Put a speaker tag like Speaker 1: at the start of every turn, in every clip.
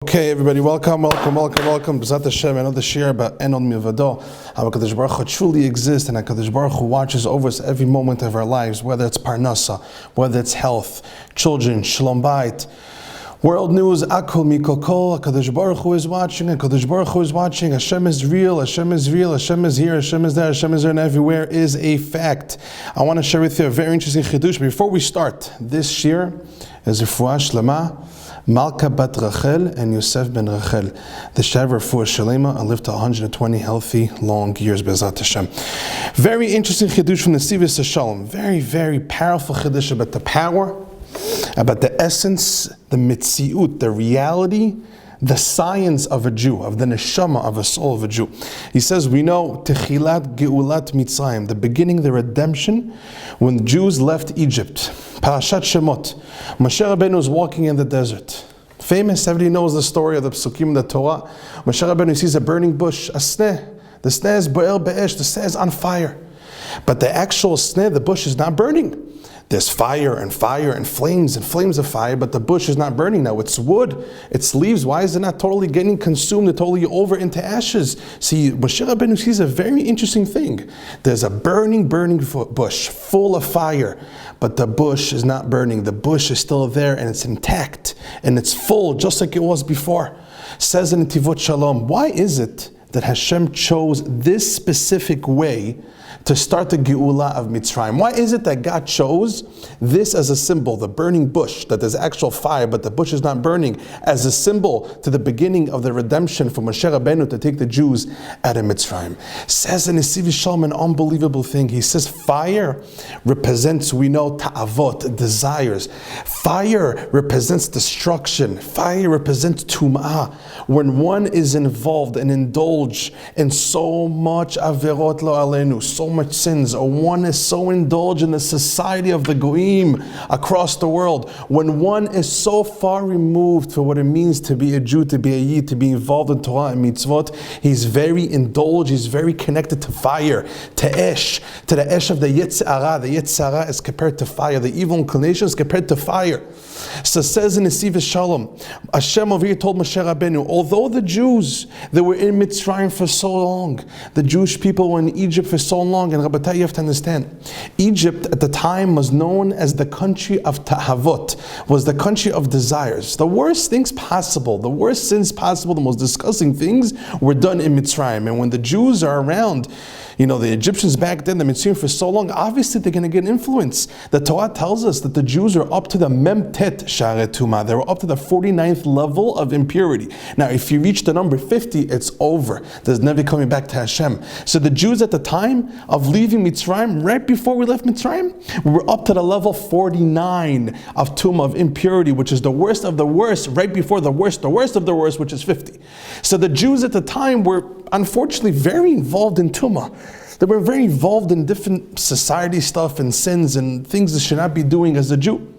Speaker 1: Okay, everybody, welcome. B'ezrat Hashem, another shir about Enon Milvado. How HaKadosh Baruch Hu truly exists, and HaKadosh Baruch Hu watches over us every moment of our lives, whether it's parnasa, whether it's health, children, shalom bayit, world news, akol mikol kol. HaKadosh Baruch Hu is watching, HaKadosh Baruch Hu is watching. Hashem is real, Hashem is real, Hashem is here, Hashem is there, Hashem is there, and everywhere is a fact. I want to share with you a very interesting chidush. Before we start, this shir is a refuah shlema Malka bat Rachel and Yosef ben Rachel. The Shavar for Shalema and live to 120 healthy, long years, B'ezrat Hashem. Very interesting chidush from the Sivis Shalom. Very, very powerful chidush about the power, about the essence, the mitziut, the reality, the science of a Jew, of the neshama, of a soul of a Jew. He says, we know Techilat Geulat Mitzrayim, the beginning, the redemption, when the Jews left Egypt. Parashat Shemot, Moshe Rabbeinu was walking in the desert. Famous, everybody knows the story of the Psukim, the Torah. Moshe Rabbeinu sees a burning bush, a sneh. The sneh is bo'el be'esh, the sneh is on fire. But the actual sneh, the bush is not burning. There's fire and flames of fire, but the bush is not burning now. It's wood, it's leaves. Why is it not totally getting consumed, totally over into ashes? See, Moshe Rabbeinu sees a very interesting thing. There's a burning bush full of fire, but the bush is not burning. The bush is still there and it's intact and it's full just like it was before. Says in Tivot Shalom, why is it that Hashem chose this specific way to start the Geula of Mitzrayim? Why is it that God chose this as a symbol, the burning bush, that there's actual fire, but the bush is not burning, as a symbol to the beginning of the redemption for Moshe Rabbeinu to take the Jews out of Mitzrayim? Says in Nesiv Shalom an unbelievable thing. He says fire represents, we know, ta'avot, desires. Fire represents destruction. Fire represents tum'ah. When one is involved and indulged in so much averot lo alenu, so much sins, or one is so indulged in the society of the goyim across the world, when one is so far removed for what it means to be a Jew, to be a Yid, to be involved in Torah and mitzvot, he's very indulged, he's very connected to fire, to Esh, to the Esh of the Yetzirah. The Yetzirah is compared to fire, the evil inclination is compared to fire. So it says in Nesiv Shalom, Hashem over here told Moshe Rabbeinu, although the Jews, they were in Mitzrayim for so long, the Jewish people were in Egypt for so long, and Rabbatai, you have to understand, Egypt at the time was known as the country of ta'avot, was the country of desires. The worst things possible, the worst sins possible, the most disgusting things were done in Mitzrayim. And when the Jews are around, you know, the Egyptians back then, the Mitzrayim for so long, obviously they're going to get influence. The Torah tells us that the Jews are up to the Memtet Sha'arei Tumah. They were up to the 49th level of impurity. Now, if you reach the number 50, it's over. There's never coming back to Hashem. So the Jews at the time of leaving Mitzrayim, right before we left Mitzrayim, we were up to the level 49 of Tumah, of impurity, which is the worst of the worst, right before the worst of the worst, which is 50. So the Jews at the time were unfortunately very involved in Tumah. They were very involved in different society stuff and sins and things they should not be doing as a Jew.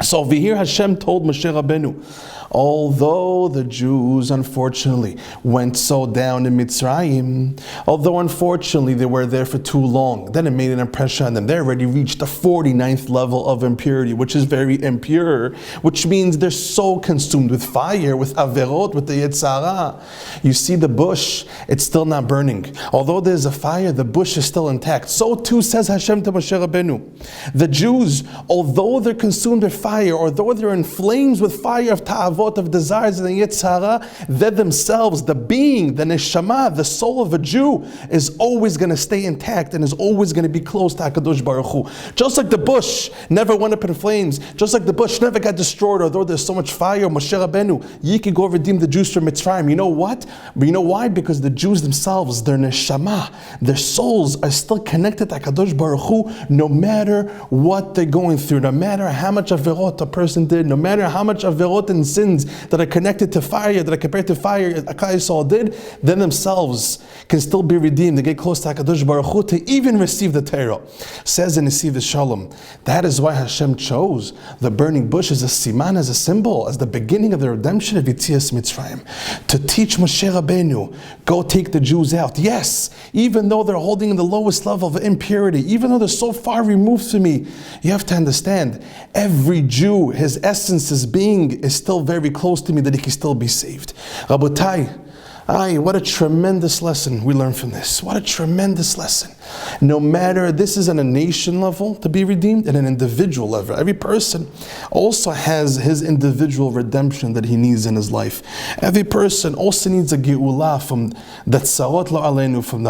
Speaker 1: So over here Hashem told Moshe Rabbeinu, although the Jews unfortunately went so down in Mitzrayim, although unfortunately they were there for too long, then it made an impression on them. They already reached the 49th level of impurity, which is very impure, which means they're so consumed with fire, with averot, with the Yetzirah. You see the bush, it's still not burning. Although there's a fire, the bush is still intact. So too says Hashem to Moshe Rabbeinu. The Jews, although they're consumed with fire, although they're in flames with fire of ta'avot, of desires and the Yetzirah, they themselves, the being, the neshama, the soul of a Jew, is always going to stay intact and is always going to be close to HaKadosh Baruch Hu. Just like the bush never went up in flames, just like the bush never got destroyed, although there's so much fire, Moshe Rabbeinu, ye can go redeem the Jews from Mitzrayim. You know what? But you know why? Because the Jews themselves, their neshama, their souls are still connected to HaKadosh Baruch Hu, no matter what they're going through, no matter how much averot a person did, no matter how much averot and sins that are connected to fire, that are compared to fire, Akai Yisrael did, then themselves can still be redeemed. They get close to HaKadosh Baruch Hu to even receive the Torah. Says in Nesiv Shalom, that is why Hashem chose the burning bush as a siman, as a symbol, as the beginning of the redemption of Yetzias Mitzrayim, to teach Moshe Rabbeinu, go take the Jews out. Yes, even though they're holding the lowest level of impurity, even though they're so far removed from me, you have to understand, every Jew, his essence, his being is still very very close to me that he can still be saved. Rabotai, what a tremendous lesson we learn from this. What a tremendous lesson. No matter, this is on a nation level to be redeemed and an individual level. Every person also has his individual redemption that he needs in his life. Every person also needs a ge'ulah from the tzarot lo aleinu, from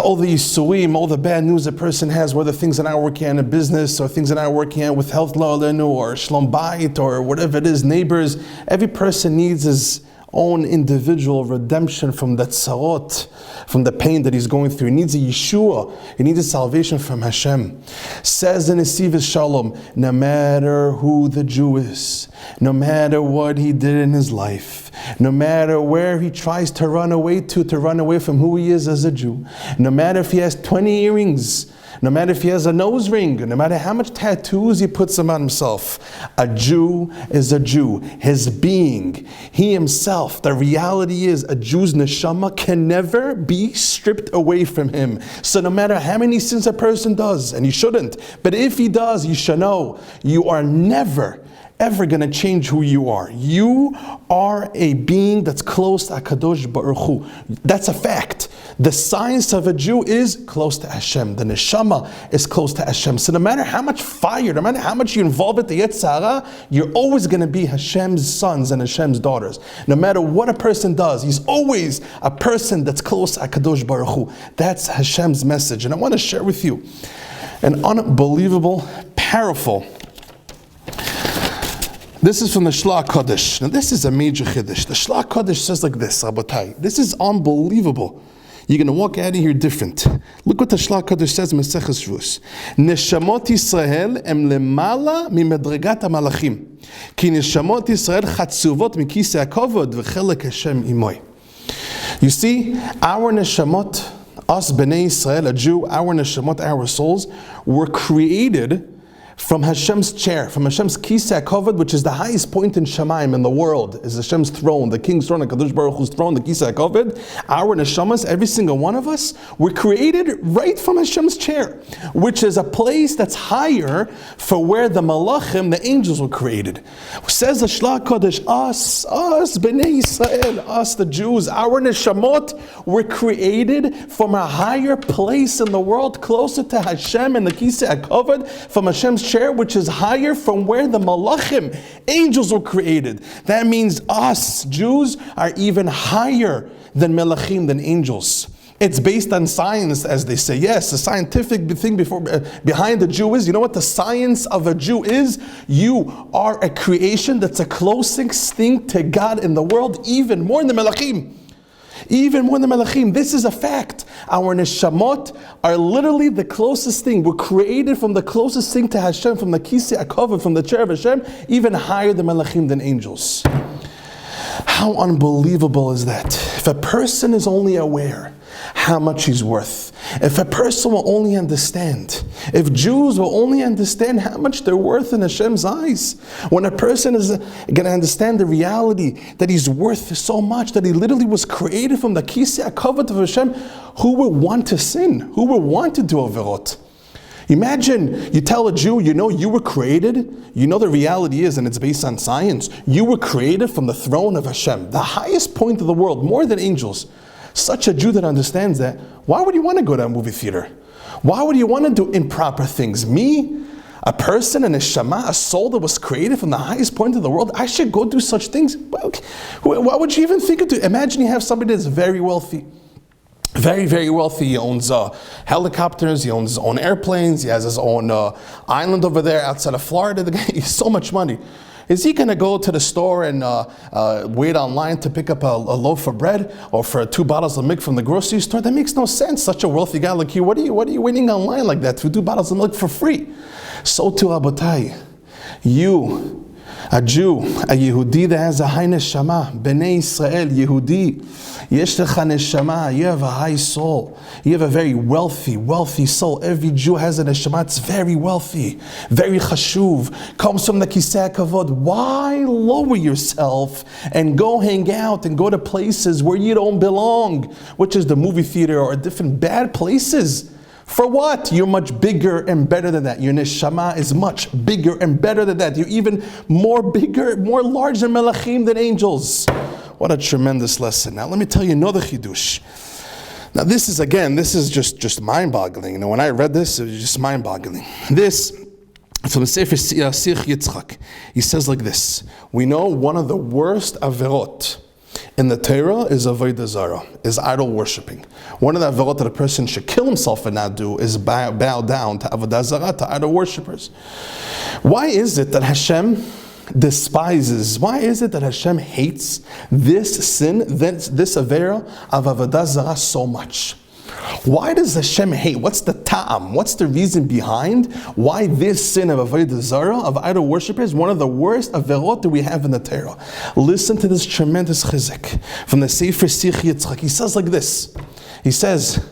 Speaker 1: all the yisuim, all the bad news a person has, whether things that are working on in business or things that are working on with health lo aleinu or shlom bayit or whatever it is, neighbors. Every person needs his own individual redemption from that tzarot, from the pain that he's going through. He needs a Yeshua. He needs a salvation from Hashem. Says the Nesiv Shalom, no matter who the Jew is, no matter what he did in his life, no matter where he tries to run away from who he is as a Jew, no matter if he has 20 earrings, no matter if he has a nose ring, no matter how much tattoos he puts on himself, a Jew is a Jew. His being, he himself, the reality is a Jew's neshama can never be stripped away from him. So no matter how many sins a person does, and he shouldn't, but if he does, you should know, you are never ever going to change who you are. You are a being that's close to HaKadosh Baruch Hu. That's a fact. The science of a Jew is close to Hashem. The neshama is close to Hashem. So no matter how much fire, no matter how much you involve with the Yetzer Hara, you're always going to be Hashem's sons and Hashem's daughters. No matter what a person does, he's always a person that's close to HaKadosh Baruch Hu. That's Hashem's message. And I want to share with you an unbelievable, powerful. This is from the Shlach Kodesh. Now this is a major chiddush. The Shlach Kodesh says like this, Rabotai. This is unbelievable. You're going to walk out of here different. Look what the Shlach Kodesh says in Maseches Shavuos. Neshamot Yisrael em lemala mimedregat hamalachim. Ki neshamot Yisrael chatzuvot mikisei hakovod v'chelek Hashem imoy. You see, our neshamot, us Bnei Yisrael, a Jew, our neshamot, our souls, were created from Hashem's chair, from Hashem's Kisei HaKavod, which is the highest point in Shemaim in the world, is Hashem's throne, the King's throne, the Kadosh Baruch Hu's throne, the Kisei HaKavod. Our neshamas, every single one of us, were created right from Hashem's chair, which is a place that's higher for where the Malachim, the angels, were created. Says the Shlach Kodesh, us, Bnei Yisrael, us, the Jews, our neshamot were created from a higher place in the world, closer to Hashem and the Kisei HaKavod, from Hashem's chair, which is higher from where the Malachim, angels, were created. That means us, Jews, are even higher than Malachim, than angels. It's based on science, as they say. Yes, the scientific thing behind the Jew is, you know what the science of a Jew is? You are a creation that's a closest thing to God in the world, even more than Malachim. Even more than Malachim. This is a fact. Our neshamot are literally the closest thing. We're created from the closest thing to Hashem, from the Kisei HaKavod, from the chair of Hashem, even higher than Malachim, than angels. How unbelievable is that? If a person is only aware how much he's worth, if a person will only understand, if Jews will only understand how much they're worth in Hashem's eyes, when a person is going to understand the reality that he's worth so much, that he literally was created from the Kisei HaKavod of Hashem, who would want to sin? Who would want to do averot? Imagine you tell a Jew, you know you were created, you know the reality is, and it's based on science, you were created from the throne of Hashem, the highest point of the world, more than angels. Such a Jew that understands that, why would you want to go to a movie theater? Why would you want to do improper things? Me, a person, a neshama, a soul that was created from the highest point of the world, I should go do such things? Why would you even think of it? Imagine you have somebody that's very wealthy. Very, very wealthy. He owns helicopters, he owns his own airplanes, he has his own island over there outside of Florida. The guy has so much money. Is he going to go to the store and wait online to pick up a loaf of bread or for 2 bottles of milk from the grocery store? That makes no sense. Such a wealthy guy like you, what are you waiting online like that for 2 bottles of milk for free? So too, Rabotai, you, a Jew, a Yehudi that has a high neshama, Bnei Yisrael, Yehudi, yesh lecha neshama, you have a high soul. You have a very wealthy soul. Every Jew has a neshama, it's very wealthy, very chashuv, comes from the Kisei HaKavod. Why lower yourself and go hang out and go to places where you don't belong, which is the movie theater or different bad places? For what? You're much bigger and better than that. Your neshama is much bigger and better than that. You're even more bigger, more large than melachim, than angels. What a tremendous lesson. Now let me tell you another chidush. Now this is just mind-boggling. You know, when I read this, it was just mind-boggling. This, from the Sefer Chazaq, he says like this: we know one of the worst averot in the Torah is avodah zarah, is idol worshipping. One of the averot that a person should kill himself and not do is bow down to avodah zarah, to idol worshippers. Why is it that Hashem despises, why is it that Hashem hates this sin, this avera of avodah zarah so much? Why does Hashem hate? What's the ta'am? What's the reason behind why this sin of avodah zarah, of idol worship, is one of the worst averot that we have in the Torah? Listen to this tremendous chizuk from the Sefer Chazaq. He says like this. He says,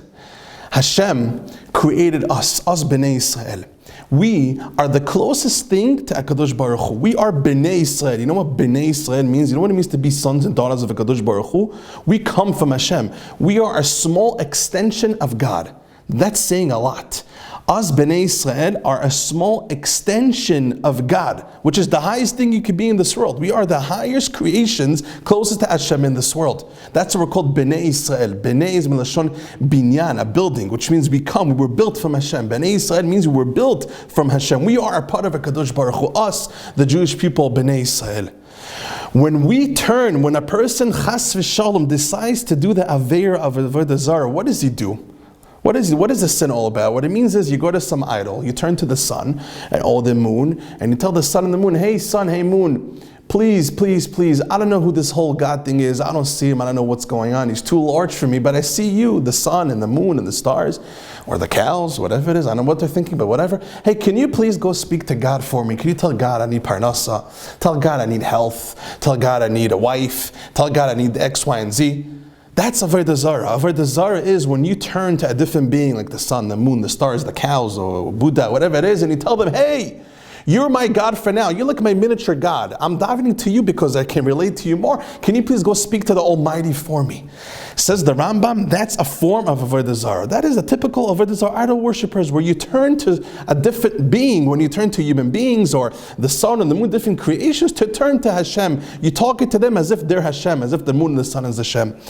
Speaker 1: Hashem created us Bnei Israel. We are the closest thing to HaKadosh Baruch Hu. We are Bnei Israel. You know what Bnei Israel means? You know what it means to be sons and daughters of HaKadosh Baruch Hu? We come from Hashem. We are a small extension of God. That's saying a lot. Us Bnei Israel are a small extension of God, which is the highest thing you could be in this world. We are the highest creations closest to Hashem in this world. That's what we're called Bnei Israel. Bnei is milashon binyan, a building, which means we were built from Hashem. Bnei Israel means we were built from Hashem. We are a part of HaKadosh Baruch Hu. Us, the Jewish people, Bnei Israel. When a person chas v'shalom decides to do the aveir of avodah zarah, what does he do? What is the sin all about? What it means is you go to some idol, you turn to the sun or the moon, and you tell the sun and the moon, hey sun, hey moon, please, please, please, I don't know who this whole God thing is, I don't see him, I don't know what's going on, he's too large for me, but I see you, the sun and the moon and the stars, or the cows, whatever it is, I don't know what they're thinking, but whatever. Hey, can you please go speak to God for me? Can you tell God I need parnasa? Tell God I need health? Tell God I need a wife? Tell God I need X, Y, and Z? That's avodah zarah. Avodah zarah is when you turn to a different being like the sun, the moon, the stars, the cows, or Buddha, whatever it is, and you tell them, hey, you're my God for now. You're like my miniature God. I'm davening to you because I can relate to you more. Can you please go speak to the Almighty for me? Says the Rambam, that's a form of avodah zarah. That is a typical avodah zarah idol worshippers, where you turn to a different being, when you turn to human beings or the sun and the moon, different creations, to turn to Hashem. You talk it to them as if they're Hashem, as if the moon and the sun is Hashem.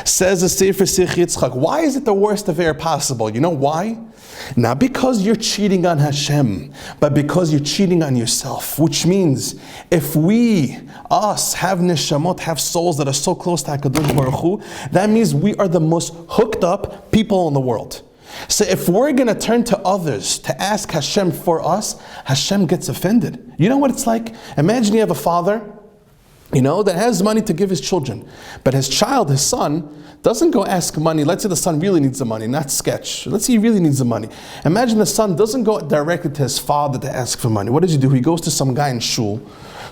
Speaker 1: Says the Sefer Chazaq, why is it the worst affair possible? You know why? Not because you're cheating on Hashem, but because you're cheating on yourself. Which means, if us, have neshamot, have souls that are so close to HaKadosh Baruch Hu, that means we are the most hooked up people in the world. So if we're going to turn to others to ask Hashem for us, Hashem gets offended. You know what it's like? Imagine you have a father, that has money to give his children, but his child, his son, doesn't go ask money. Let's say the son really needs the money, not sketch. Let's say he really needs the money. Imagine the son doesn't go directly to his father to ask for money. What does he do? He goes to some guy in shul,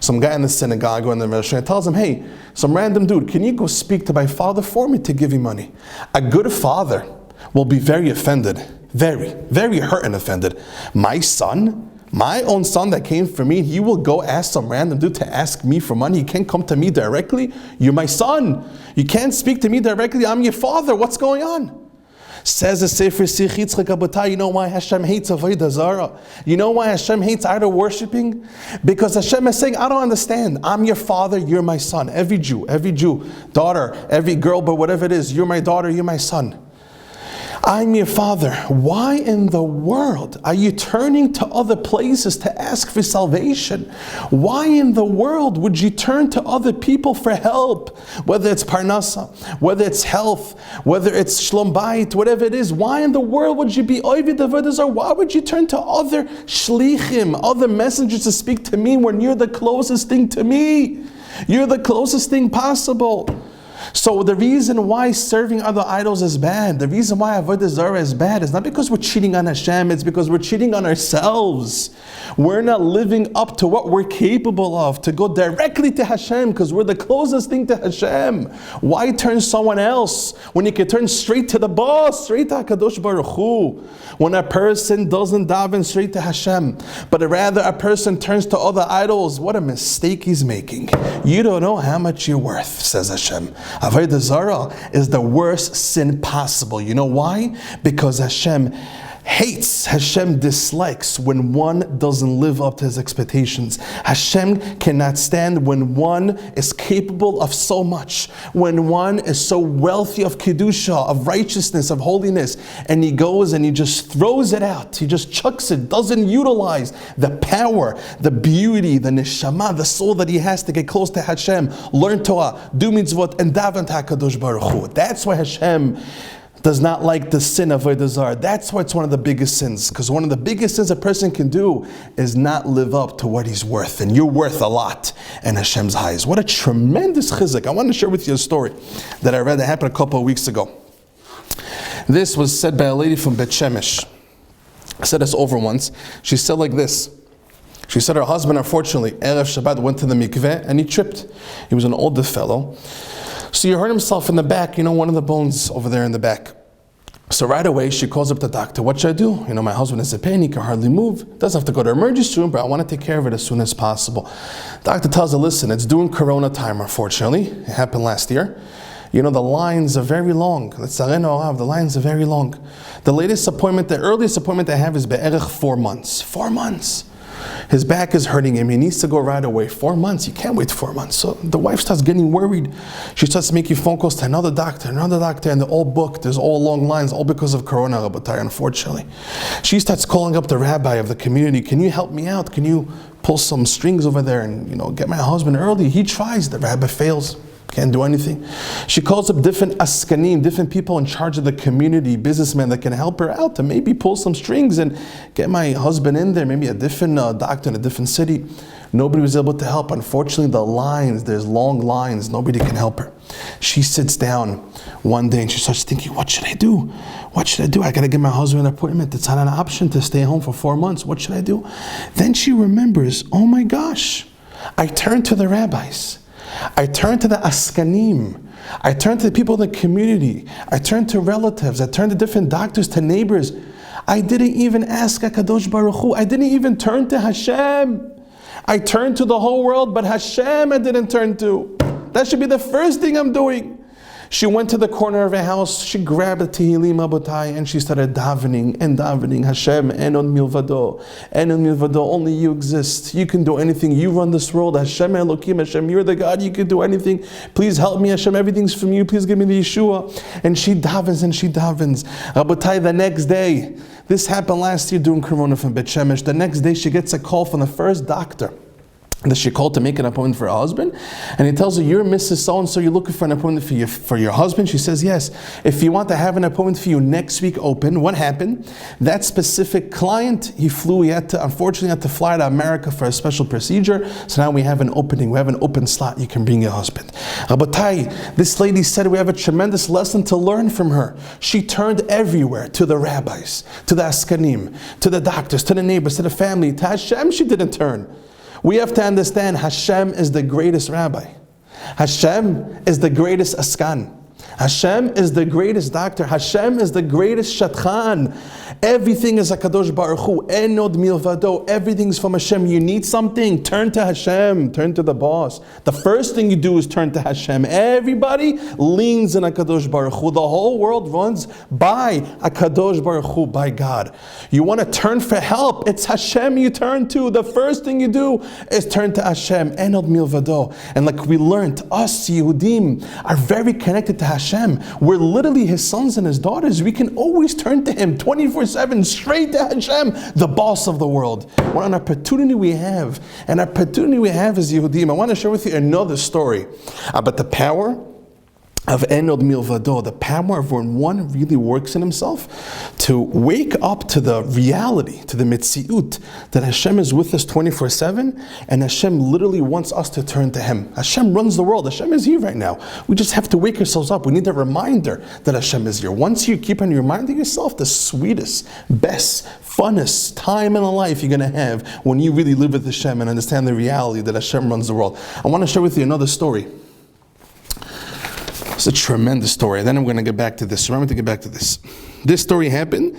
Speaker 1: some guy in the synagogue or in the restaurant, and tells him, hey, some random dude, can you go speak to my father for me to give you money? A good father will be very offended, very, very hurt and offended. My son, my own son that came for me, he will go ask some random dude to ask me for money. He can't come to me directly. You're my son. You can't speak to me directly. I'm your father. What's going on? Says the Sefer Chazaq, you know why Hashem hates avodah zarah? You know why Hashem hates idol worshipping? Because Hashem is saying, I don't understand. I'm your father, you're my son. Every Jew, daughter, every girl, but whatever it is, you're my daughter, you're my son. I'm your father. Why in the world are you turning to other places to ask for salvation? Why in the world would you turn to other people for help? Whether it's parnasa, whether it's health, whether it's shlom bayit, whatever it is. Why in the world would you be oived avodah zarah? Why would you turn to other shlichim, other messengers to speak to me when you're the closest thing to me? You're the closest thing possible. So the reason why serving other idols is bad, the reason why avodah zarah is bad, is not because we're cheating on Hashem, it's because we're cheating on ourselves. We're not living up to what we're capable of, to go directly to Hashem, because we're the closest thing to Hashem. Why turn someone else when you can turn straight to the boss, straight to HaKadosh Baruch Hu? When a person doesn't daven straight to Hashem, but rather a person turns to other idols, what a mistake he's making. You don't know how much you're worth, says Hashem. Avodah zarah is the worst sin possible. You know why? Because Hashem hates, Hashem dislikes when one doesn't live up to his expectations. Hashem cannot stand when one is capable of so much, when one is so wealthy of kedusha, of righteousness, of holiness, and he goes and he just throws it out. He just chucks it, doesn't utilize the power, the beauty, the neshama, the soul that he has to get close to Hashem, learn Torah, do mitzvot, and daven to HaKadosh Baruch Hu. That's why Hashem does not like the sin of Avodah Zarah. That's why it's one of the biggest sins. Because one of the biggest sins a person can do is not live up to what he's worth. And you're worth a lot in Hashem's eyes. What a tremendous chizuk. I want to share with you a story that I read that happened a couple of weeks ago. This was said by a lady from Bet Shemesh. I said this over once. She said like this. She said her husband, unfortunately, Erev Shabbat, went to the mikveh and he tripped. He was an older fellow. So he hurt himself in the back, one of the bones over there in the back. So right away, she calls up the doctor. What should I do? My husband is in pain, he can hardly move. Doesn't have to go to emergency room, but I want to take care of it as soon as possible. Doctor tells her, listen, it's during Corona time, unfortunately. It happened last year. The lines are very long. The lines are very long. The earliest appointment I have is be'erech 4 months. 4 months. His back is hurting him. He needs to go right away. 4 months. You can't wait 4 months. So the wife starts getting worried. She starts making phone calls to another doctor, and they're all booked. There's all long lines, all because of Corona, Rabotai, unfortunately. She starts calling up the rabbi of the community. Can you help me out? Can you pull some strings over there and get my husband early? He tries. The rabbi fails. Can't do anything. She calls up different askanim, different people in charge of the community, businessmen that can help her out to maybe pull some strings and get my husband in there, maybe a different doctor in a different city. Nobody was able to help. Unfortunately, there's long lines, nobody can help her. She sits down one day and she starts thinking, what should I do? What should I do? I got to get my husband an appointment. It's not an option to stay home for 4 months. What should I do? Then she remembers, oh my gosh, I turned to the rabbis. I turn to the askanim. I turn to the people in the community. I turn to relatives. I turn to different doctors, to neighbors. I didn't even ask HaKadosh Baruch Hu. I didn't even turn to Hashem. I turned to the whole world, but Hashem I didn't turn to. That should be the first thing I'm doing. She went to the corner of her house, she grabbed a Tehillim Abotai, and she started davening and davening. Hashem, Enon Milvado, only you exist. You can do anything. You run this world. Hashem Elokim, Hashem, you're the God, you can do anything. Please help me, Hashem, everything's from you. Please give me the Yeshua. And she davens and she davens. Abotai, the next day, this happened last year during Corona from Bet Shemesh. The next day she gets a call from the first doctor that she called to make an appointment for her husband, and he tells her, you're Mrs. So-and-so, you're looking for an appointment for your husband? She says, yes. If you want to have an appointment for you next week open, what happened? That specific client, unfortunately had to fly to America for a special procedure, so now we have an opening, we have an open slot, you can bring your husband. Rabotai, this lady said we have a tremendous lesson to learn from her. She turned everywhere, to the rabbis, to the askanim, to the doctors, to the neighbors, to the family. To Hashem she didn't turn. We have to understand Hashem is the greatest rabbi. Hashem is the greatest askan. Hashem is the greatest doctor. Hashem is the greatest shatchan. Everything is HaKadosh Baruch Hu. Enod milvado. Everything's from Hashem. You need something, turn to Hashem. Turn to the boss. The first thing you do is turn to Hashem. Everybody leans in HaKadosh Baruch Hu. The whole world runs by HaKadosh Baruch Hu, by God. You want to turn for help, it's Hashem you turn to. The first thing you do is turn to Hashem. Enod milvado. And like we learned, us Yehudim are very connected to Hashem. We're literally His sons and His daughters. We can always turn to Him 24/7, straight to Hashem, the boss of the world. What an opportunity we have. An opportunity we have as Yehudim. I want to share with you another story about the power of Enod Milvado, the power of when one really works in himself to wake up to the reality, to the mitziut, that Hashem is with us 24/7, and Hashem literally wants us to turn to Him. Hashem runs the world. Hashem is here right now. We just have to wake ourselves up. We need a reminder that Hashem is here. Once you keep on reminding yourself, the sweetest, best, funnest time in life you're going to have when you really live with Hashem and understand the reality that Hashem runs the world. I want to share with you another story. It's a tremendous story. Then I'm going to get back to this. Remember to get back to this. This story happened,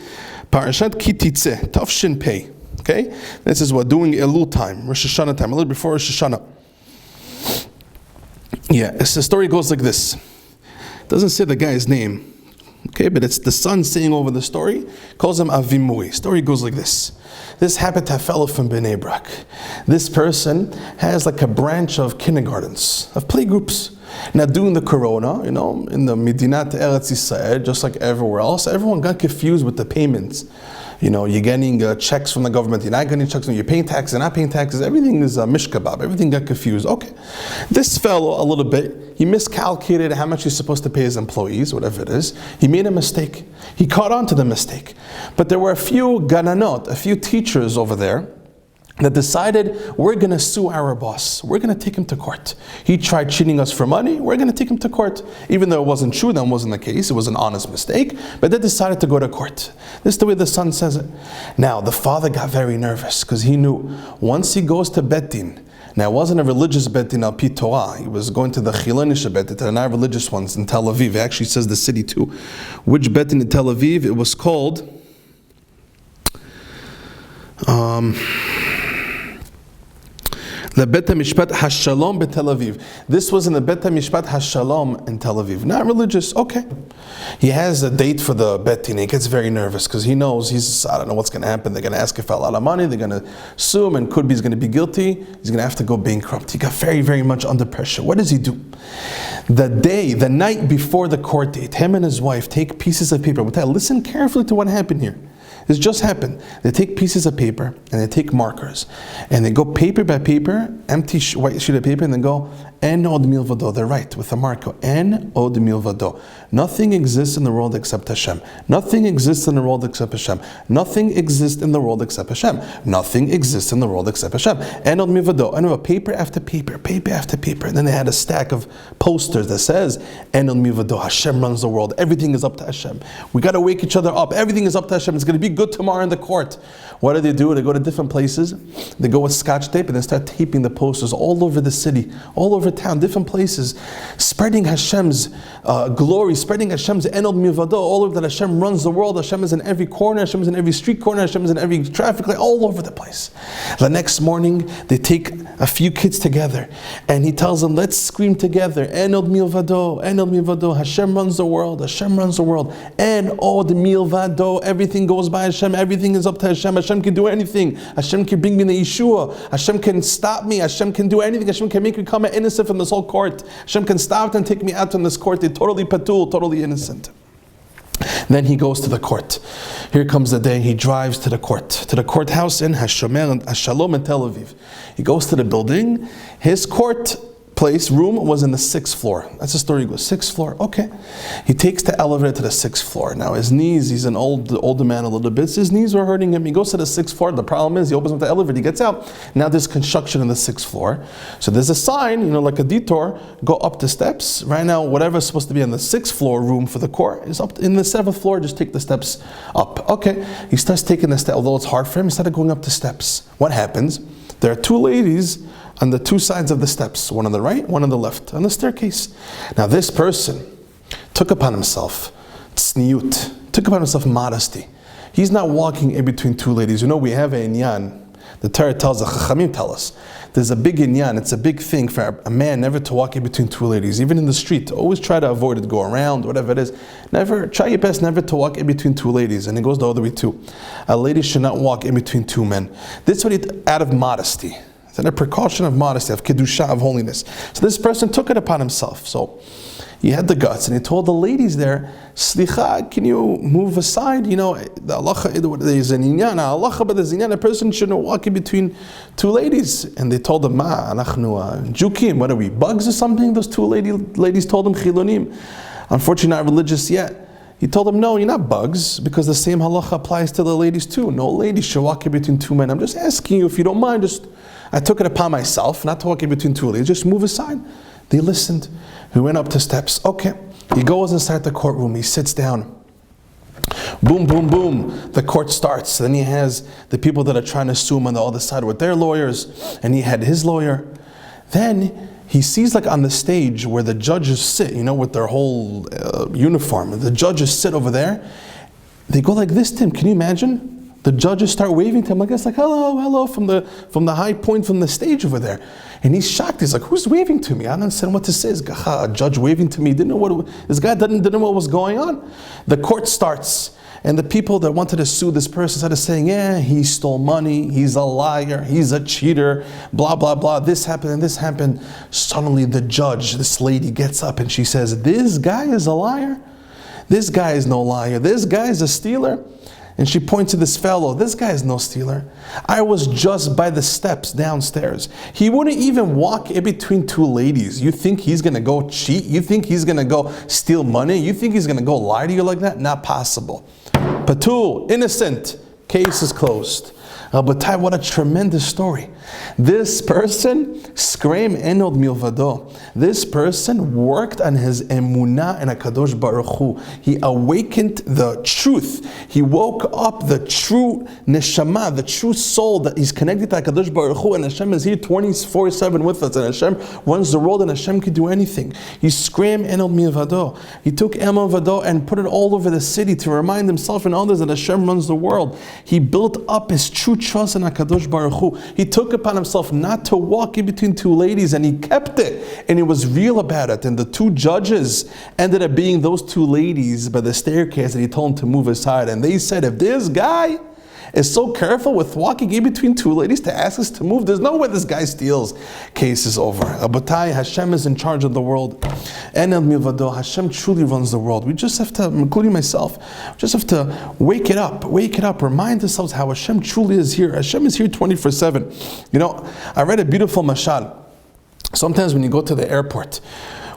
Speaker 1: Parashat Kititze, Tafshin Pei. Okay? This is what, doing Elul time, Rosh Hashanah time, a little before Rosh Hashanah. Yeah, the story goes like this. It doesn't say the guy's name. Okay, but it's the son saying over the story, calls him Avimui. Story goes like this. This happened to a fellow from Bnei Brak. This person has like a branch of kindergartens, of playgroups. Now during the corona, in the Medinat Eretz Yisrael, just like everywhere else, everyone got confused with the payments. You're getting checks from the government, you're not getting checks, you're paying taxes, you're not paying taxes, everything is mishkabab, everything got confused. Okay, this fellow, a little bit, he miscalculated how much he's supposed to pay his employees, whatever it is. He made a mistake. He caught on to the mistake. But there were a few gananot, a few teachers over there, that decided, we're going to sue our boss. We're going to take him to court. He tried cheating us for money. We're going to take him to court. Even though it wasn't true, that wasn't the case. It was an honest mistake. But they decided to go to court. This is the way the son says it. Now, the father got very nervous because he knew once he goes to Bet Din, now it wasn't a religious Bet Din al Pi Torah. He was going to the Chilonish Bet Din, the non-religious ones in Tel Aviv. It actually says the city too. Which Bet Din in Tel Aviv? It was called... the Bet HaMishpat HaShalom Tel Aviv. This was in the Bet HaMishpat HaShalom in Tel Aviv. Not religious, okay. He has a date for the Bet Din. He gets very nervous because he knows I don't know what's going to happen. They're going to ask him for a lot of money. They're going to sue him and could be he's going to be guilty. He's going to have to go bankrupt. He got very, very much under pressure. What does he do? The night before the court date, him and his wife take pieces of paper. Listen carefully to what happened here. This just happened. They take pieces of paper and they take markers and they go paper by paper, empty white sheet of paper, and they go En od milvado. They're right with the marker. En od milvado. Nothing exists in the world except Hashem. Nothing exists in the world except Hashem. Nothing exists in the world except Hashem. Nothing exists in the world except Hashem. En od milvado. And paper after paper, paper after paper. And then they had a stack of posters that says En od milvado. Hashem runs the world. Everything is up to Hashem. We got to wake each other up. Everything is up to Hashem. It's going to be good tomorrow in the court. What do? They go to different places. They go with scotch tape and they start taping the posters all over the city, all over town, different places, spreading Hashem's glory, spreading Hashem's enod milvado, all over that Hashem runs the world. Hashem is in every corner, Hashem is in every street corner, Hashem is in every traffic light, all over the place. The next morning, they take a few kids together and he tells them, let's scream together, enod milvado, Hashem runs the world, Hashem runs the world, enod milvado, everything goes by Hashem, everything is up to Hashem, Hashem can do anything, Hashem can bring me the Yeshua, Hashem can stop me, Hashem can do anything, Hashem can make me come innocent from this whole court, Hashem can stop and take me out from this court, they're totally patul, totally innocent. Then he goes to the court. Here comes the day he drives to the courthouse in Hashalom in Tel Aviv. He goes to the building, his court room was in the 6th floor. That's the story goes. 6th floor, okay. He takes the elevator to the 6th floor. Now his knees, he's an older man a little bit, so his knees were hurting him. He goes to the 6th floor. The problem is he opens up the elevator, he gets out. Now there's construction in the 6th floor. So there's a sign, like a detour, go up the steps. Right now, whatever's supposed to be on the 6th floor room for the court is up in the 7th floor, just take the steps up. Okay, he starts taking the steps, although it's hard for him, he started going up the steps. What happens? There are two ladies on the two sides of the steps, one on the right, one on the left, on the staircase. Now this person took upon himself tzniut, took upon himself modesty. He's not walking in between two ladies. We have a inyan. The Torah tells us, Chachamim tell us, there's a big inyan, it's a big thing for a man never to walk in between two ladies, even in the street. Always try to avoid it, go around, whatever it is. Try your best never to walk in between two ladies. And it goes the other way too. A lady should not walk in between two men. This is out of modesty. It's a precaution of modesty, of kedusha, of holiness. So this person took it upon himself. So he had the guts, and he told the ladies there, "Slicha, can you move aside? The halacha, there's an inyan, halacha, but there's an inyan, a person shouldn't walk in between two ladies." And they told him, "Ma, anachnu jukim, what are we, bugs or something?" Those two ladies told him, chilonim. Unfortunately, not religious yet. He told them, "No, you're not bugs, because the same halacha applies to the ladies too. No lady should walk in between two men. I'm just asking you, if you don't mind, I took it upon myself not to walk in between two ladies, just move aside." They listened. He went up the steps. Okay. He goes inside the courtroom. He sits down. Boom, boom, boom. The court starts. Then he has the people that are trying to sue him on the other side with their lawyers, and he had his lawyer. Then he sees on the stage where the judges sit, with their whole uniform. The judges sit over there. They go like this to him. Can you imagine? The judges start waving to him like this, like hello, hello, from the high point from the stage over there. And he's shocked. He's like, who's waving to me? I don't understand what this is. A judge waving to me. This guy didn't know what was going on. The court starts, and the people that wanted to sue this person started saying, yeah, he stole money, he's a liar, he's a cheater, blah, blah, blah. This happened and this happened. Suddenly the judge, this lady, gets up and she says, this guy is a liar? This guy is no liar. This guy is a stealer. And she points to this fellow. This guy is no stealer. I was just by the steps downstairs. He wouldn't even walk in between two ladies. You think he's going to go cheat? You think he's going to go steal money? You think he's going to go lie to you like that? Not possible. Patul, innocent. Case is closed. But what a tremendous story. This person, Skreim Enod Milvado, this person worked on his emunah and HaKadosh Baruch Hu. He awakened the truth. He woke up the true neshama, the true soul that is connected to HaKadosh Baruch Hu, and Hashem is here 24/7 with us, and Hashem runs the world, and Hashem can do anything. He Skreim Enod Milvado. He took Milvado and put it all over the city to remind himself and others that Hashem runs the world. He built up his true trust in HaKadosh Baruch Hu. He took upon himself not to walk in between two ladies, and he kept it, and he was real about it. And the two judges ended up being those two ladies by the staircase, and he told them to move aside. And they said, if this guy is so careful with walking in between two ladies to ask us to move, there's no way this guy steals. Case is over. Abatai, Hashem is in charge of the world. And El Milvado, Hashem truly runs the world. We just have to, including myself, just have to wake it up, remind ourselves how Hashem truly is here. Hashem is here 24/7. You know, I read a beautiful mashal. Sometimes when you go to the airport,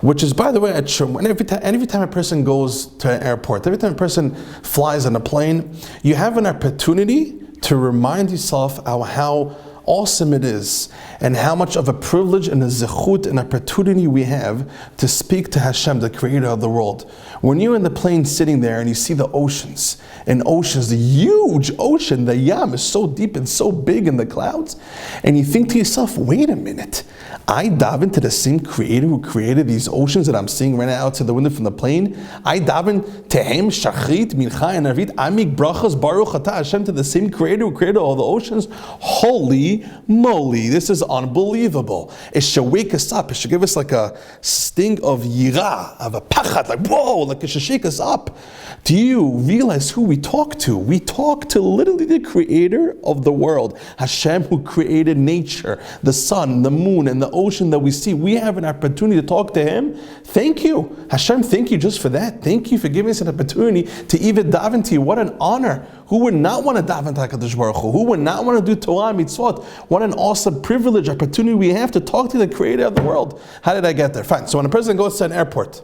Speaker 1: which is, by the way, every time a person goes to an airport, every time a person flies on a plane, you have an opportunity to remind yourself how awesome it is, and how much of a privilege and a zechut and opportunity we have to speak to Hashem, the creator of the world. When you're in the plane sitting there and you see the oceans, the huge ocean, the Yam is so deep and so big in the clouds, and you think to yourself, wait a minute, I daven to the same creator who created these oceans that I'm seeing right now outside the window from the plane. I daven to him, Shachrit, Mincha, and Arvit. I make brachas, Baruch Atah Hashem, to the same creator who created all the oceans. Holy moly, this is unbelievable. It should wake us up. It should give us like a sting of yirah, of a pachat, like whoa, like it should shake us up. Do you realize who we talk to? We talk to literally the creator of the world, Hashem, who created nature, the sun, the moon, and the ocean that we see. We have an opportunity to talk to him. Thank you, Hashem. Thank you just for that. Thank you for giving us an opportunity to even daven to you. What an honor. Who would not want to daven to HaKadosh Baruch Hu? Who would not want to do Torah mitzvot? What an awesome privilege, opportunity we have to talk to the creator of the world. How did I get there? Fine. So when a person goes to an airport,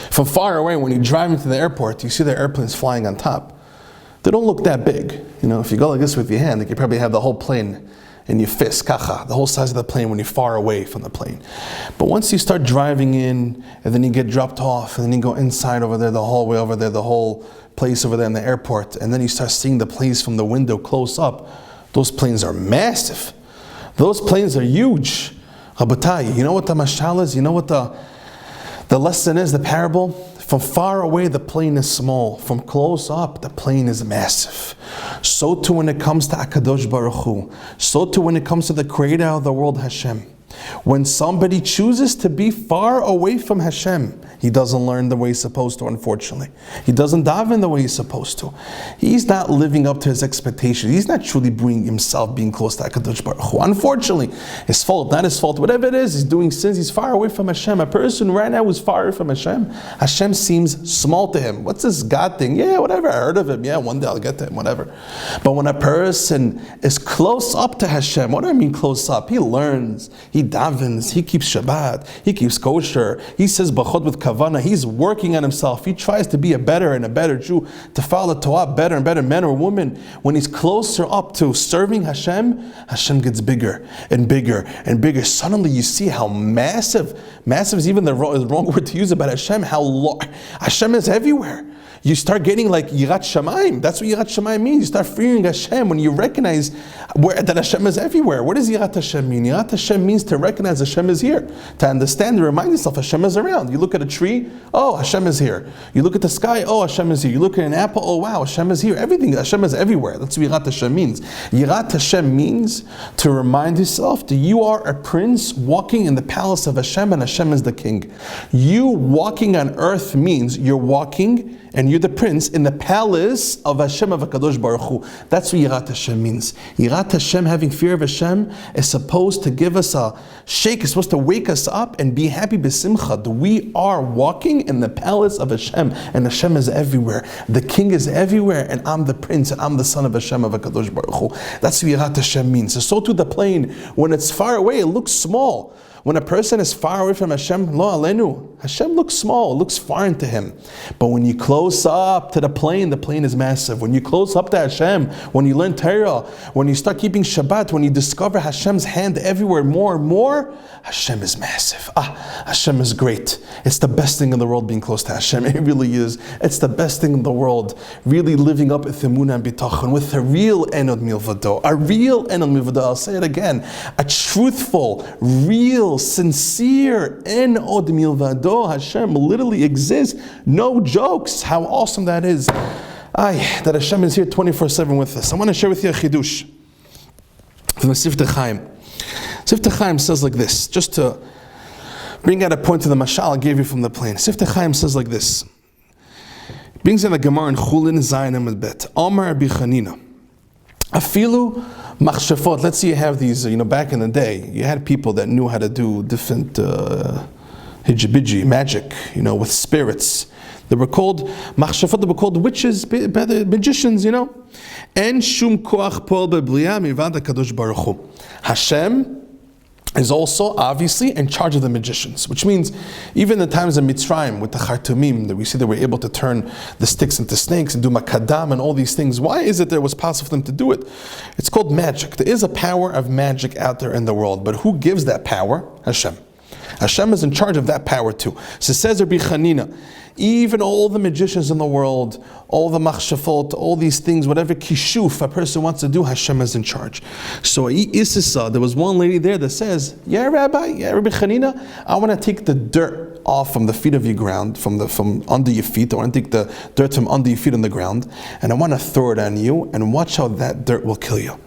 Speaker 1: from far away, when you drive into the airport, you see the airplanes flying on top. They don't look that big. You know, if you go like this with your hand, you could probably have the whole plane in your fist, kacha, the whole size of the plane when you're far away from the plane. But once you start driving in, and then you get dropped off, and then you go inside over there, the hallway over there, the whole place over there in the airport, and then you start seeing the planes from the window close up, those planes are massive. Those planes are huge. Habatai, you know what the mashal is? You know what the lesson is, the parable? From far away, the plane is small. From close up, the plane is massive. So too when it comes to HaKadosh Baruch Hu. So too when it comes to the creator of the world, Hashem. When somebody chooses to be far away from Hashem, he doesn't learn the way he's supposed to, unfortunately. He doesn't daven the way he's supposed to. He's not living up to his expectations. He's not truly being himself, being close to HaKadosh Baruch Hu. Unfortunately, his fault, not his fault, whatever it is, he's doing sins, he's far away from Hashem. A person right now who's far away from Hashem, Hashem seems small to him. What's this God thing? Yeah, whatever, I heard of him. Yeah, one day I'll get to him, whatever. But when a person is close up to Hashem, what do I mean close up? He learns, he davens, he keeps Shabbat, he keeps kosher, he says bachot with kavana, he's working on himself, he tries to be a better and a better Jew, to follow the Torah, better and better man or woman. When he's closer up to serving Hashem, Hashem gets bigger and bigger and bigger. Suddenly you see how massive is even the wrong word to use about Hashem, how Hashem is everywhere. You start getting like Yirat Shamayim. That's what Yirat Shamayim means. You start fearing Hashem when you recognize that Hashem is everywhere. What does Yirat Hashem mean? Yirat Hashem means to recognize Hashem is here. To understand and remind yourself Hashem is around. You look at a tree, oh, Hashem is here. You look at the sky, oh, Hashem is here. You look at an apple, oh wow, Hashem is here. Everything, Hashem is everywhere. That's what Yirat Hashem means. Yirat Hashem means to remind yourself that you are a prince walking in the palace of Hashem, and Hashem is the king. You walking on earth means you're walking and you're the prince in the palace of Hashem, of HaKadosh Baruch Hu. That's what Yirat Hashem means. Yirat Hashem, having fear of Hashem, is supposed to give us a shake, it's supposed to wake us up and be happy b'simcha. We are walking in the palace of Hashem, and Hashem is everywhere. The king is everywhere, and I'm the prince, and I'm the son of Hashem, of HaKadosh Baruch Hu. That's what Yirat Hashem means. So too the plane, when it's far away, it looks small. When a person is far away from Hashem, lo alenu, Hashem looks small, it looks foreign to him. But when you close up to the plane is massive. When you close up to Hashem, when you learn Torah, when you start keeping Shabbat, when you discover Hashem's hand everywhere more and more, Hashem is massive. Hashem is great. It's the best thing in the world being close to Hashem. It really is. It's the best thing in the world. Really living up with emunah and bitachon, with a real enod milvado. A real enod milvado. I'll say it again. A truthful, real, sincere enod milvado. Hashem literally exists. No jokes. How awesome that is. That Hashem is here 24/7 with us. I want to share with you a chidush from the Siftei Chaim. Siftei Chaim says like this, just to bring out a point to the mashal I gave you from the plane. Siftei Chaim says like this. Brings in the Gemara in Chulin Zayin Amud Bet. Amar Rabbi Chanina. Afilu machshafot. Let's say you have these, back in the day, you had people that knew how to do different hijabiji, magic, with spirits. They were called machshafot, they were called witches, magicians, And shum koach pol bebliya milvad HaKadosh Baruch Hu. Hashem is also obviously in charge of the magicians, which means even in the times of Mitzrayim with the Chartumim, that we see they were able to turn the sticks into snakes and do makadam and all these things. Why is it that it was possible for them to do it? It's called magic. There is a power of magic out there in the world, but who gives that power? Hashem. Hashem is in charge of that power too. So says Rabbi Chanina, even all the magicians in the world, all the machshafot, all these things, whatever kishuf a person wants to do, Hashem is in charge. So Isisa, there was one lady there that says, Rabbi Chanina, I want to take the dirt off from the feet of your ground, from under your feet. I want to take the dirt from under your feet on the ground, and I want to throw it on you, and watch how that dirt will kill you.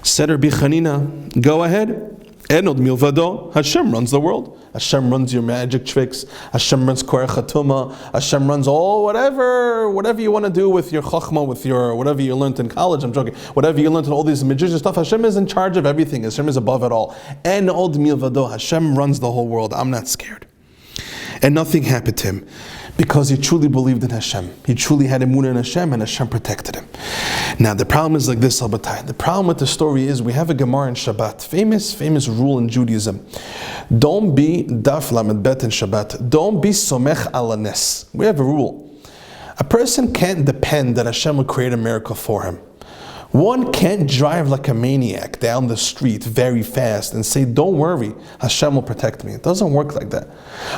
Speaker 1: Said Rabbi Chanina, go ahead. Enod milvado, Hashem runs the world. Hashem runs your magic tricks. Hashem runs korech hatuma. Hashem runs all whatever you want to do with your chachma, with your whatever you learned in college. I'm joking. Whatever you learned in all these magician stuff, Hashem is in charge of everything. Hashem is above it all. Enod milvado, Hashem runs the whole world. I'm not scared. And nothing happened to him because he truly believed in Hashem. He truly had emunah in Hashem, and Hashem protected him. Now the problem is like this, Albatai. The problem with the story is we have a Gemara in Shabbat, famous rule in Judaism. Don't be daf lamed bet in Shabbat. Don't be somech ala nes. We have a rule. A person can't depend that Hashem will create a miracle for him. One can't drive like a maniac down the street very fast and say, don't worry, Hashem will protect me. It doesn't work like that.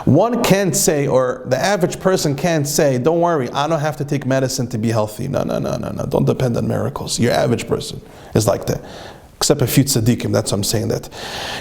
Speaker 1: One can't say, or the average person can't say, don't worry, I don't have to take medicine to be healthy. No. Don't depend on miracles. Your average person is like that. Except a few tzaddikim, that's why I'm saying that.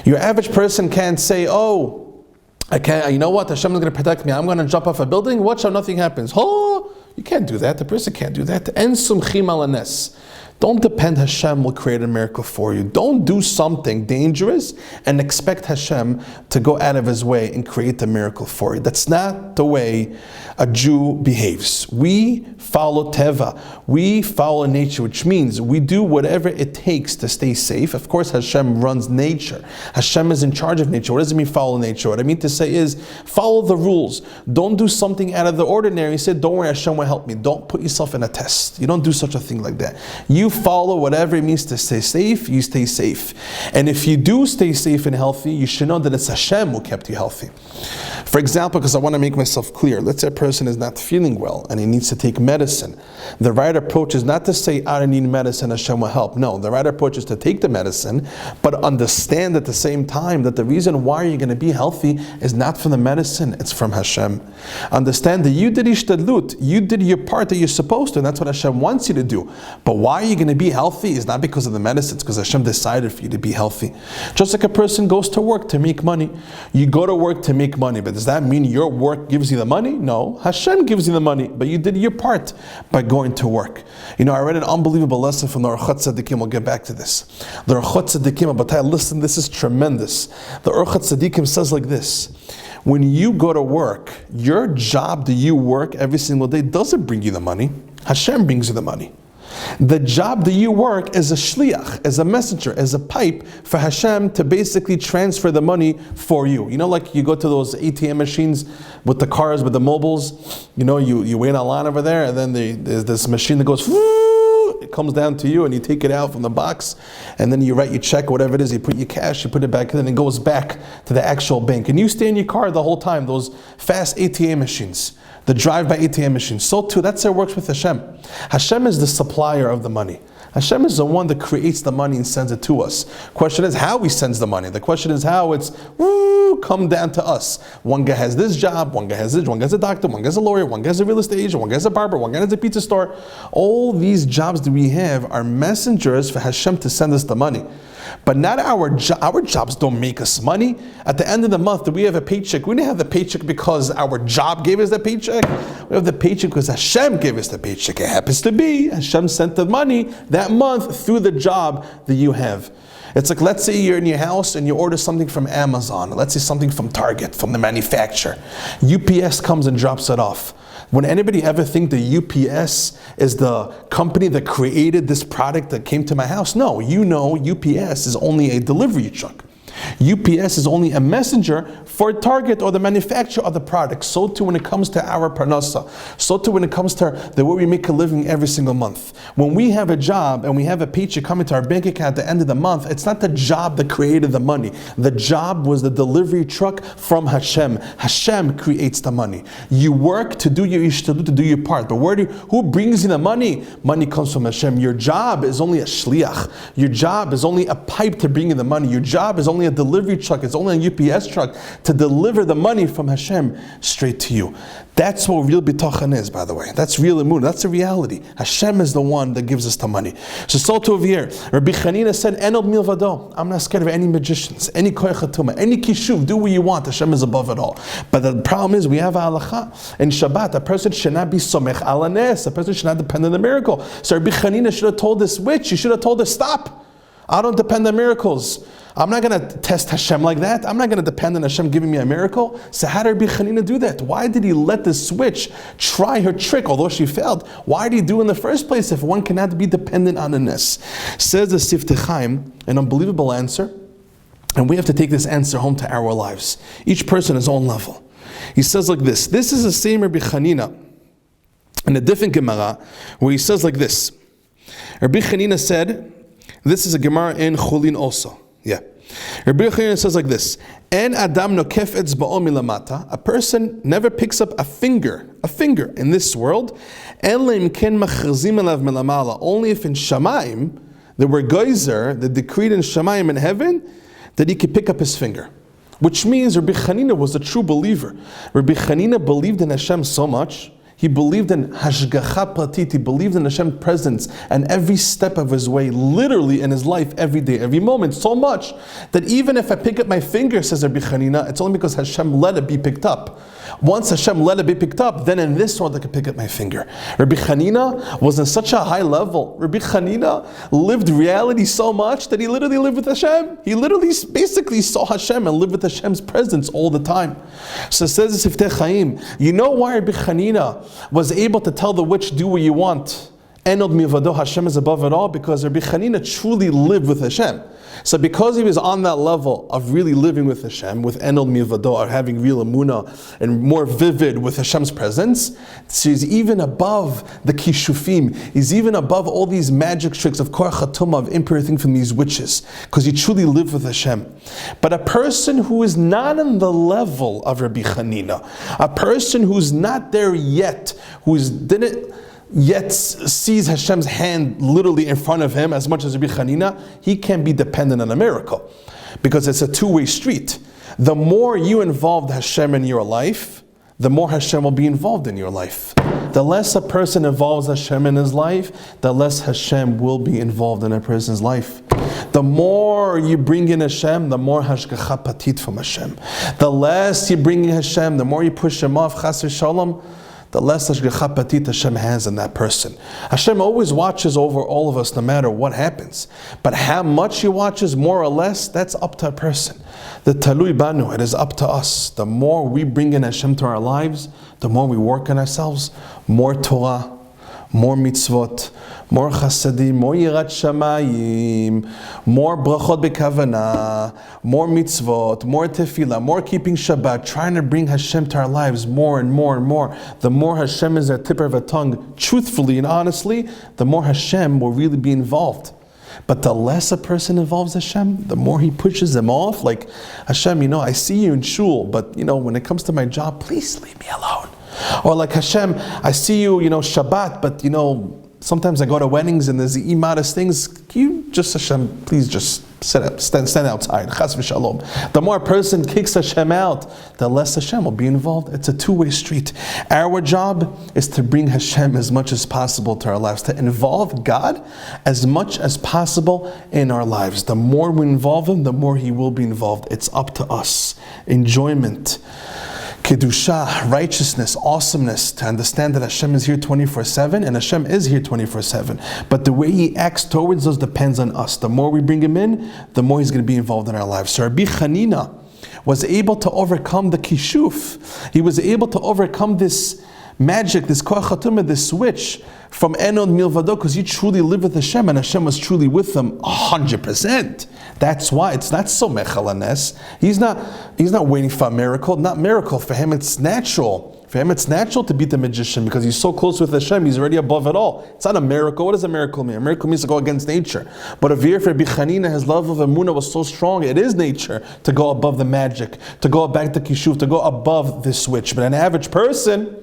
Speaker 1: Your average person can't say, I can't, you know what, Hashem is going to protect me. I'm going to jump off a building, watch how nothing happens. You can't do that. The person can't do that. En sumchim ala nes. Don't depend Hashem will create a miracle for you. Don't do something dangerous and expect Hashem to go out of his way and create a miracle for you. That's not the way a Jew behaves. We follow teva. We follow nature, which means we do whatever it takes to stay safe. Of course, Hashem runs nature. Hashem is in charge of nature. What does it mean follow nature? What I mean to say is follow the rules. Don't do something out of the ordinary. Say, don't worry, Hashem will help me. Don't put yourself in a test. You don't do such a thing like that. You follow whatever it means to stay safe, you stay safe. And if you do stay safe and healthy, you should know that it's Hashem who kept you healthy. For example, because I want to make myself clear, let's say a person is not feeling well and he needs to take medicine. The right approach is not to say, I don't need medicine, Hashem will help. No, the right approach is to take the medicine, but understand at the same time that the reason why you're going to be healthy is not from the medicine, it's from Hashem. Understand that you did ishtadlut, you did your part that you're supposed to, and that's what Hashem wants you to do. But why are you going to be healthy is not because of the medicine, it's because Hashem decided for you to be healthy. Just like a person goes to work to make money. You go to work to make money, but does that mean your work gives you the money? No, Hashem gives you the money, but you did your part by going to work. You know, I read an unbelievable lesson from the Orchat Tzadikim. We'll get back to this. The Orchat Tzadikim, but listen, this is tremendous. The Orchat Tzadikim says like this: when you go to work, your job that you work every single day doesn't bring you the money. Hashem brings you the money. The job that you work is a shliach, as a messenger, as a pipe for Hashem to basically transfer the money for you. You know, like you go to those ATM machines with the cars, with the mobiles, you know, you wait in a line over there, and then there's this machine that goes, it comes down to you, and you take it out from the box, and then you write your check, whatever it is, you put your cash, you put it back in, and it goes back to the actual bank. And you stay in your car the whole time, those fast ATM machines. The drive-by ATM machine. So too, that's how it works with Hashem. Hashem is the supplier of the money. Hashem is the one that creates the money and sends it to us. Question is how he sends the money. The question is how it's come down to us. One guy has this job, one guy has this, one guy's a doctor, one guy's a lawyer, one guy's a real estate agent, one guy's a barber, one guy has a pizza store. All these jobs that we have are messengers for Hashem to send us the money. But not our jobs don't make us money. At the end of the month, do we have a paycheck? We didn't have the paycheck because our job gave us the paycheck. We have the paycheck because Hashem gave us the paycheck. It happens to be Hashem sent the money that month through the job that you have. It's like, let's say you're in your house and you order something from Amazon. Let's say something from Target, from the manufacturer. UPS comes and drops it off. Would anybody ever think that UPS is the company that created this product that came to my house? No, you know UPS is only a delivery truck. UPS is only a messenger for Target or the manufacturer of the product. So too when it comes to our parnasa. So too when it comes to the way we make a living every single month. When we have a job and we have a paycheck coming to our bank account at the end of the month, it's not the job that created the money. The job was the delivery truck from Hashem. Hashem creates the money. You work to do your ishtadlut, to do your part. But who brings you the money? Money comes from Hashem. Your job is only a shliach. Your job is only a pipe to bring you the money. Your job is only a delivery truck, it's only a UPS truck to deliver the money from Hashem straight to you. That's what real bitachon is, by the way. That's real emunah. That's the reality. Hashem is the one that gives us the money. So to over here, Rabbi Chanina said, "Enod milvado." I'm not scared of any magicians, any koyach hatuma, any kishuv. Do what you want. Hashem is above it all. But the problem is, we have a halacha in Shabbat. A person should not be somech ala nes. A person should not depend on the miracle. So Rabbi Chanina should have told this witch. She should have told her, "Stop. I don't depend on miracles. I'm not going to test Hashem like that. I'm not going to depend on Hashem giving me a miracle." So how did Rabbi Chanina do that? Why did he let this witch try her trick, although she failed? Why did he do it in the first place if one cannot be dependent on a nes? Says the Siftei Chaim, an unbelievable answer, and we have to take this answer home to our lives. Each person his own level. He says like this. This is the same Rabbi Chanina in a different Gemara where he says like this. Rabbi Chanina said, this is a Gemara in Chulin also. Yeah. Rabbi Chanina says like this: "En adam nokef etzba'o milamata." A person never picks up a finger in this world. Elim ken machazim elav milamala. Only if in Shamayim there were geyser that decreed in Shamayim in heaven that he could pick up his finger. Which means Rabbi Chanina was a true believer. Rabbi Chanina believed in Hashem so much. He believed in Hashgacha Pratit, he believed in Hashem's presence and every step of his way, literally in his life, every day, every moment, so much that even if I pick up my finger, says Rabbi Chanina, it's only because Hashem let it be picked up. Once Hashem let it be picked up, then in this world I can pick up my finger. Rabbi Chanina was in such a high level. Rabbi Chanina lived reality so much that he literally lived with Hashem. He literally basically saw Hashem and lived with Hashem's presence all the time. So it says the Siftei Chaim, you know why Rabbi Chanina was able to tell the witch, do what you want, Enod Milvado, Hashem is above it all, because Rabbi Chanina truly lived with Hashem. So because he was on that level of really living with Hashem, with Enod Milvado, or having real emunah, and more vivid with Hashem's presence, so he's even above the kishufim. He's even above all these magic tricks of korach hatumah, of impure things from these witches, because he truly lived with Hashem. But a person who is not on the level of Rabbi Chanina, a person who's not there yet, didn't yet sees Hashem's hand literally in front of him as much as Rabbi Chanina, he can be dependent on a miracle, because it's a two-way street. The more you involve Hashem in your life, the more Hashem will be involved in your life. The less a person involves Hashem in his life, the less Hashem will be involved in a person's life. The more you bring in Hashem, the more hashgacha patit from Hashem. The less you bring in Hashem, the more you push him off, chas v'shalom, the less hashgacha patit Hashem has in that person. Hashem always watches over all of us no matter what happens. But how much He watches, more or less, that's up to a person. The talui banu, it is up to us. The more we bring in Hashem to our lives, the more we work on ourselves, more Torah, more mitzvot, more chasadim, more yirat shamayim, more brachot bekavana, more mitzvot, more tefillah, more keeping Shabbat, trying to bring Hashem to our lives more and more and more. The more Hashem is at the tip of our tongue, truthfully and honestly, the more Hashem will really be involved. But the less a person involves Hashem, the more he pushes them off. Like, Hashem, I see you in shul, but when it comes to my job, please leave me alone. Or like, Hashem, I see you, Shabbat, but sometimes I go to weddings and there's the immodest things. Can you just, Hashem, please just stand outside. Chas v'shalom. The more a person kicks Hashem out, the less Hashem will be involved. It's a two-way street. Our job is to bring Hashem as much as possible to our lives, to involve God as much as possible in our lives. The more we involve Him, the more He will be involved. It's up to us. Enjoyment, Kedusha, righteousness, awesomeness, to understand that Hashem is here 24/7, and Hashem is here 24/7. But the way He acts towards us depends on us. The more we bring Him in, the more He's going to be involved in our lives. So Rabbi Chanina was able to overcome the kishuf. He was able to overcome this magic, this korach hatumah, this switch from Enod Milvado, because he truly lived with Hashem, and Hashem was truly with him 100%. That's why it's not so mechalanes. He's not waiting for a miracle. Not miracle for him. It's natural. For him, it's natural to beat the magician because he's so close with Hashem. He's already above it all. It's not a miracle. What does a miracle mean? A miracle means to go against nature. But for Rabbi Chanina, his love of Emunah was so strong. It is nature to go above the magic, to go back to Kishuf, to go above this switch. But an average person,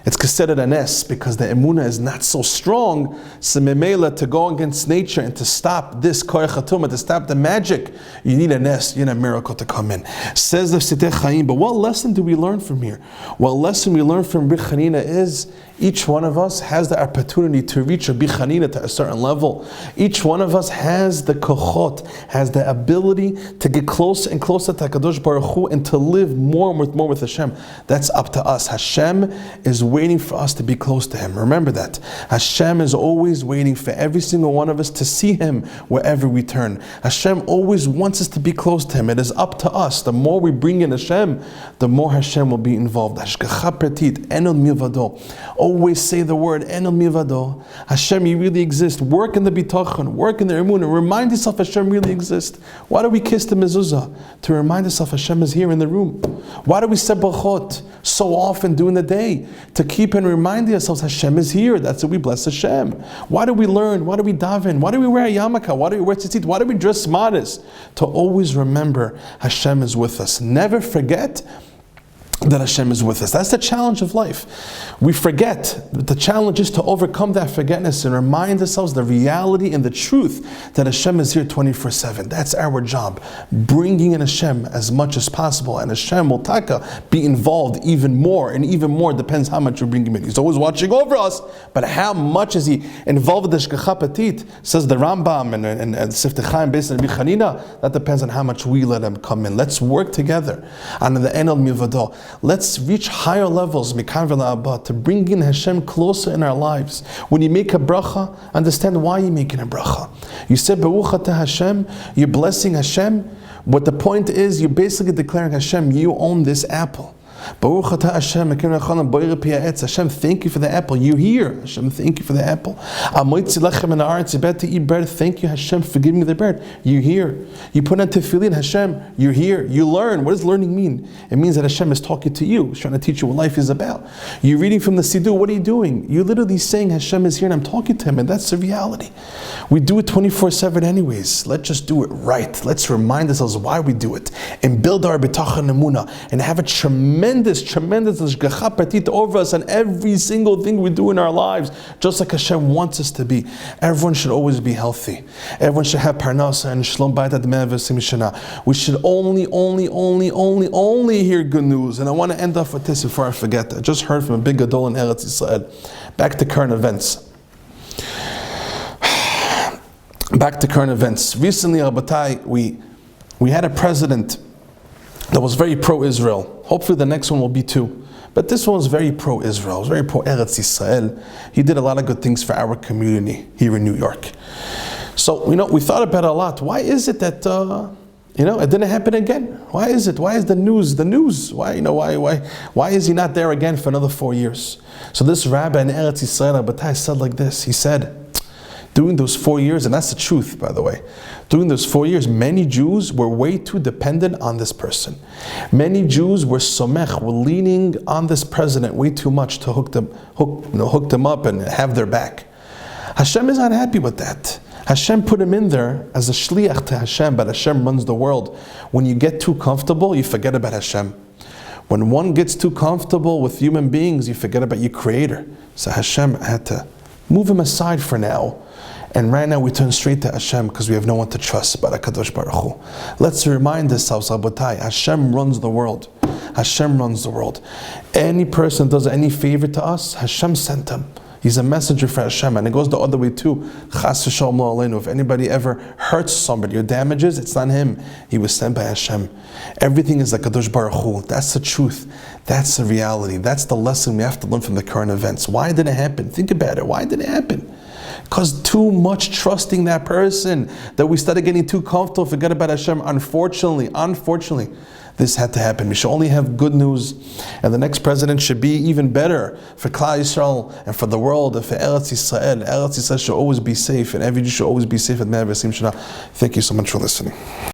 Speaker 1: it's considered an S, because the emunah is not so strong. So memela, to go against nature and to stop this korach hatumah, to stop the magic, you need an S, you need a miracle to come in. Says the Siteh Chaim. But what lesson do we learn from here? What lesson we learn from Rabbi Chanina is each one of us has the opportunity to reach Rabbi Chanina to a certain level. Each one of us has the kochot, has the ability to get closer and closer to HaKadosh Baruch Hu and to live more with Hashem. That's up to us. Hashem is waiting for us to be close to Him. Remember that. Hashem is always waiting for every single one of us to see Him wherever we turn. Hashem always wants us to be close to Him. It is up to us. The more we bring in Hashem, the more Hashem will be involved. Hashgacha pratit, enod milvado. Always say the word enod milvado. Hashem, You really exist. Work in the bitachon, work in the emunah. Remind yourself Hashem really exists. Why do we kiss the mezuzah? To remind ourselves Hashem is here in the room. Why do we say brachot so often during the day? To keep and remind ourselves Hashem is here. That's what we bless Hashem. Why do we learn? Why do we daven? Why do we wear a yarmulke? Why do we wear tzitzit? Why do we dress modest? To always remember Hashem is with us. Never forget that Hashem is with us. That's the challenge of life. We forget. The challenge is to overcome that forgetfulness and remind ourselves the reality and the truth that Hashem is here 24/7. That's our job. Bringing in Hashem as much as possible. And Hashem will be involved even more. And even more depends how much we bring Him in. He's always watching over us. But how much is He involved with the Hashgacha Patit? Says the Rambam and Sifte Chaim based on Rabbi Chanina. That depends on how much we let Him come in. Let's work together. And the Enod Milvado. Let's reach higher levels, Mikan V'la Abba, to bring in Hashem closer in our lives. When you make a bracha, understand why you're making a bracha. You say Baruch Atah Hashem, you're blessing Hashem. What the point is, you're basically declaring Hashem, you own this apple. Baruch atah Hashem, Hashem, thank you for the apple. You're here. Hashem, thank you for the apple. You're about to eat bread. Thank you, Hashem, for giving me the bread. You're here. You put on tefillin. Hashem, you're here. You learn. What does learning mean? It means that Hashem is talking to you. He's trying to teach you what life is about. You're reading from the Siddur. What are you doing? You're literally saying Hashem is here and I'm talking to Him, and that's the reality. We do it 24/7 anyways. Let's just do it right. Let's remind ourselves why we do it and build our bitachon emunah and have a tremendous hashgacha pratit over us on every single thing we do in our lives, just like Hashem wants us to be. Everyone should always be healthy. Everyone should have parnasa and shlom bayit ad 120 shana. We should only hear good news. And I want to end off with this before I forget. I just heard from a big gadol in Eretz Yisrael. Back to current events. Recently, Rabbatai, we had a president that was very pro-Israel. Hopefully the next one will be too. But this one was very pro-Israel. It was very pro-Eretz Yisrael. He did a lot of good things for our community here in New York. So, we thought about it a lot. Why is it that, it didn't happen again? Why is it? Why is the news? Why is he not there again for another 4 years? So this rabbi in Eretz Yisrael, Rabbatai, said like this. He said, during those 4 years, and that's the truth, by the way, during those 4 years, many Jews were way too dependent on this person. Many Jews were leaning on this president way too much to hook them up and have their back. Hashem is not happy with that. Hashem put him in there as a shliach to Hashem, but Hashem runs the world. When you get too comfortable, you forget about Hashem. When one gets too comfortable with human beings, you forget about your Creator. So Hashem had to move him aside for now. And right now we turn straight to Hashem because we have no one to trust but HaKadosh Baruch Hu. Let's remind ourselves, Rabbatai, Hashem runs the world. Hashem runs the world. Any person does any favor to us, Hashem sent him. He's a messenger for Hashem, and it goes the other way too. Chas v'shalom lo aleinu. If anybody ever hurts somebody or damages, it's not him. He was sent by Hashem. Everything is like Kadosh Baruch Hu. That's the truth. That's the reality. That's the lesson we have to learn from the current events. Why did it happen? Think about it. Why did it happen? Because too much trusting that person, that we started getting too comfortable, forget about Hashem. Unfortunately, this had to happen. We should only have good news, and the next president should be even better for Klal Yisrael and for the world and for Eretz Yisrael. Eretz Yisrael should always be safe, and every Jew should always be safe at 120 Shana. Thank you so much for listening.